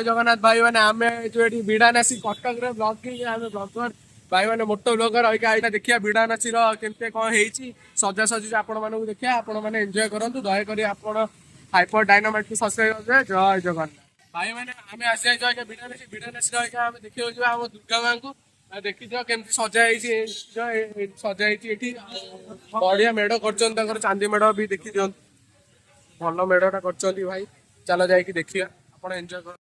जय जगन्नाथ भाई मैंने आम जो विड़ानासी कटक ब्लॉगिंग आम ब्लगर भाई मैंने मोटो ब्लगर रही देखिए विड़ानासी केमती कौन होती सजा सजी आपण मानक देखिए आपण मैंने एंजॉय करूँ दयाकोरी आप हाइपर डायनामाइट को सब्सक्राइब कर जय जगन्नाथ भाई मैंने आम आसी विड़ानासी आम देखिए आम दुर्गा माँ को देखी केमती सजाई बढ़िया मेढ़ कर चांदी मेढ़ भी देखी दिखाँ भल मेढ़टा कर भाई चलो जाकि देखिए आप एंजॉय कर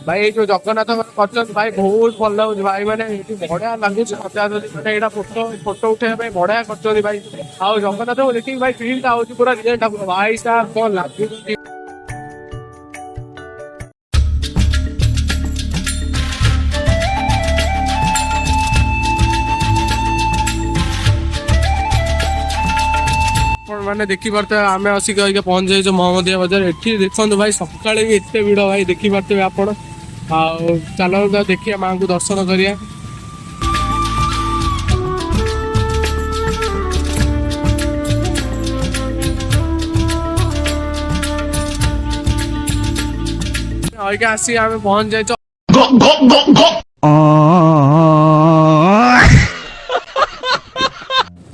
भाई जो जगन्नाथ कर भाई बहुत भल लगे भाई मैंने बढ़िया लगे मैंने फोटो फोटो उठे बढ़िया कर भाई आउ जगन्नाथ को देखिए भाई फील्ड आउट पूरा भाई साहब कौन लगे मैंने देखी पार्थे आम आसिक पहुंच जाइए मोहम्मदिया बाजार एठी देखो भाई सका भी एत भिड़ भाई देखी पार्थे आप चलो देखिए माँ को दर्शन करिया आसी आम पहुंच जाइए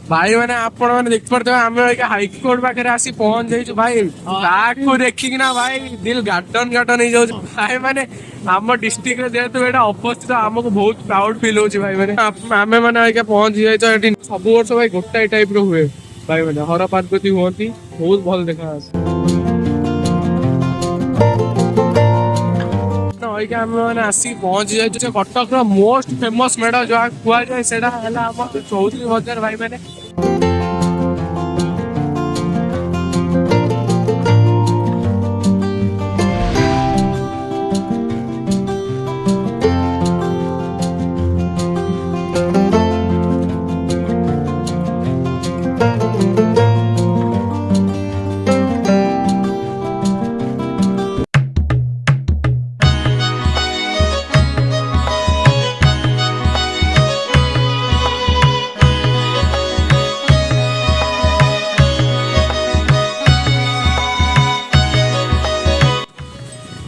भाई मैंने आप देख पारे आम हाईकोर्ट पाखे आसी पहुंच जाइए भाई को देखिकी ना भाई दिल गार्डन गार्डन हो जाए भाई मैंने आम डिस्ट्रिक्ट जेहतु यहाँ अवस्थित आमको बहुत प्राउड फील हो भाई मैंने आम मैंने पहुंच जाइए सब वर्ष भाई गोटाए टाइप हुए भाई मैंने हर पार्वती हूँ बहुत भल देखा मैंने आसिक पहुंची जाए कटक मोस्ट फेमस मेढ़ जहाँ कहुए से चौधरी बाजार भाई मैंने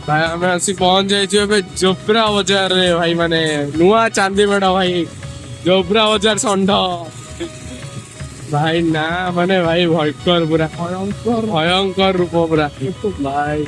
भाई आम आसी पहुंच जाइए जोब्रा बाजार रे भाई माने नुआ चांदी मेढ़ भाई जोब्रा बाजार षंढ भाई ना माने भाई भयंकर पूरा भयंकर रूप पूरा भाई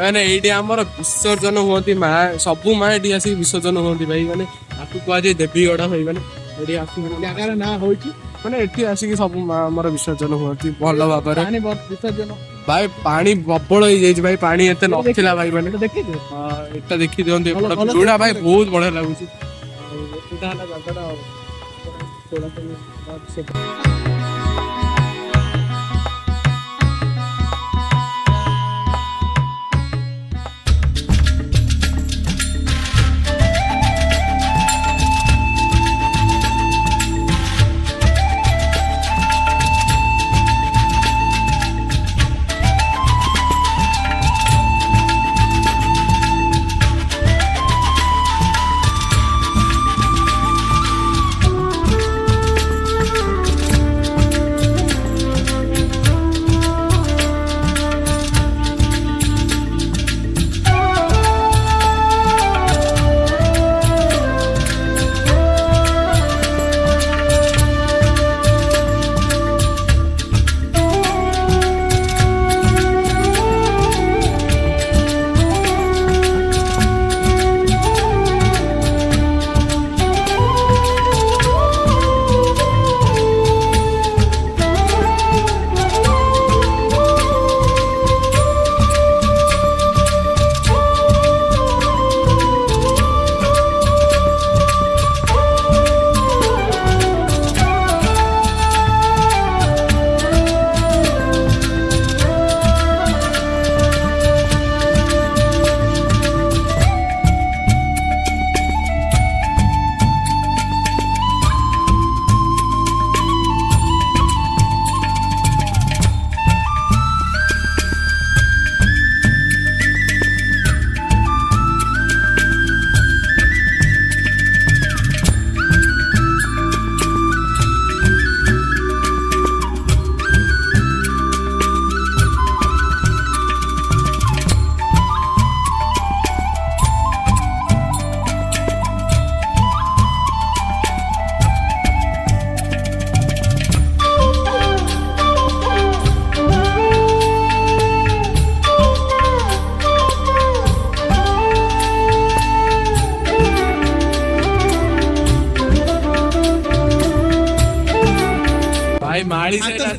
मैंने ये विसर्जन हुई माँ सबू माँ ये आसिक विसर्जन हुई भाई मैंने आपको कहुए देवीगढ़ भाई मैंने जगार ना हो मैंने ये आसिक सब माँ आम विसर्जन हुई भल भाव विसर्जन भाई पानी प्रबल हो भाई पानी एत ना भाई मैंने एटा देखी दिखते जुड़ा भाई बहुत बढ़िया लगुच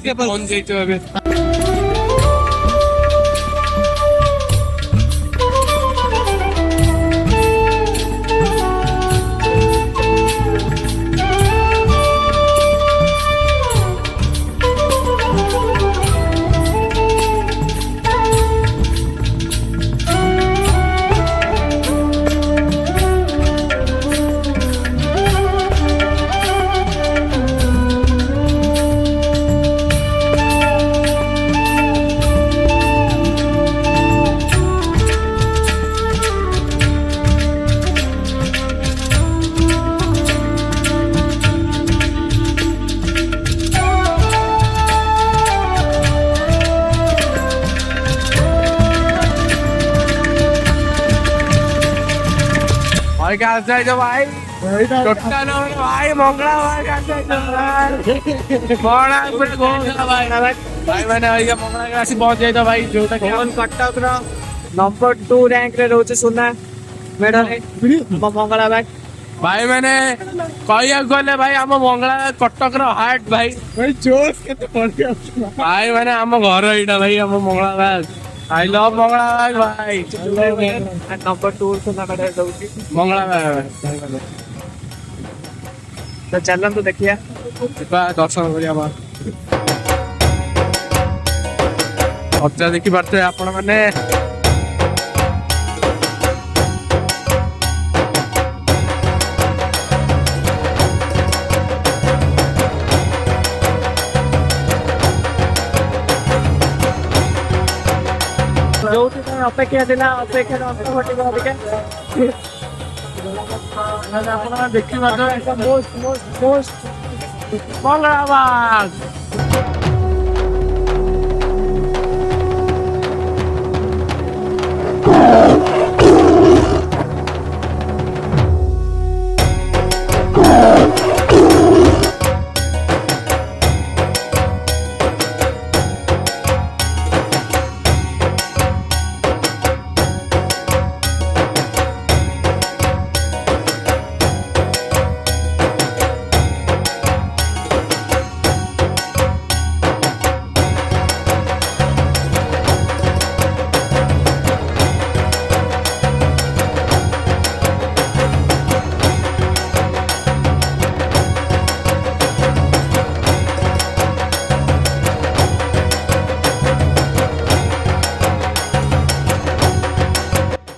के पहुंच गई तो अबे भाई कहाँ से आए भाई टोटा ना भाई मंगला भाई कहाँ से आए बड़ा पूरे गोंगला भाई भाई मैंने भाई मंगला के आसी पहुंच जाए तो भाई जोटा कौन कटक रो नंबर 2 रैंक रे रोचे सुना मेडल मंगला भाई मैंने कहिया गले भाई हम मंगला कटक रो हार्ट भाई जोश केते पड़ गया भाई मैंने हम घर एटा भाई हम मंगला भाई आई लव मंगला भाई नंबर 2 सुना कटे दउची मंगला भाई तो चलन तो देखिया दर्शन करिया बार अच्छा देखी पार्थे आपण माने जोटी में अपेक्षा दिला अपेक्षा घटी अधिका आपण देखी पार्थे मोस्ट मंगला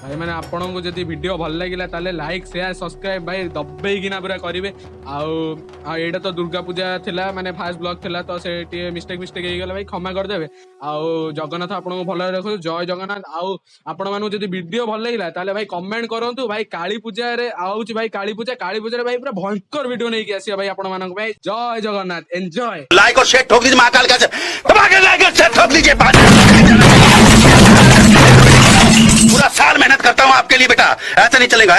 भाई मैंने आपन को जब वीडियो भल लगे ताले लाइक शेयर सब्सक्राइब भाई दबेकिना पूरा करेंगे आउ तो दुर्गा पूजा थिला माने फास्ट ब्लॉग थिला तो से मिस्टेक हो गला भाई क्षमा करदेवे आउ जगन्नाथ आपन को भल रखो जय जगन्नाथ आउ आपण मानु जब वीडियो भल लगे ताले भाई कमेंट करंतु भाई काली पूजा रे आउची भाई काली पूजा रे भाई पूरा भयंकर वीडियो नहीं के आसी भाई आपण मानन को भाई जय जगन्नाथ एंजॉय लाइक और शेयर ठोक दीजिए महाकाल का लाइक और शेयर ठोक दीजिए पूरा साल मेहनत करता हूँ आपके लिए बेटा ऐसा नहीं चलेगा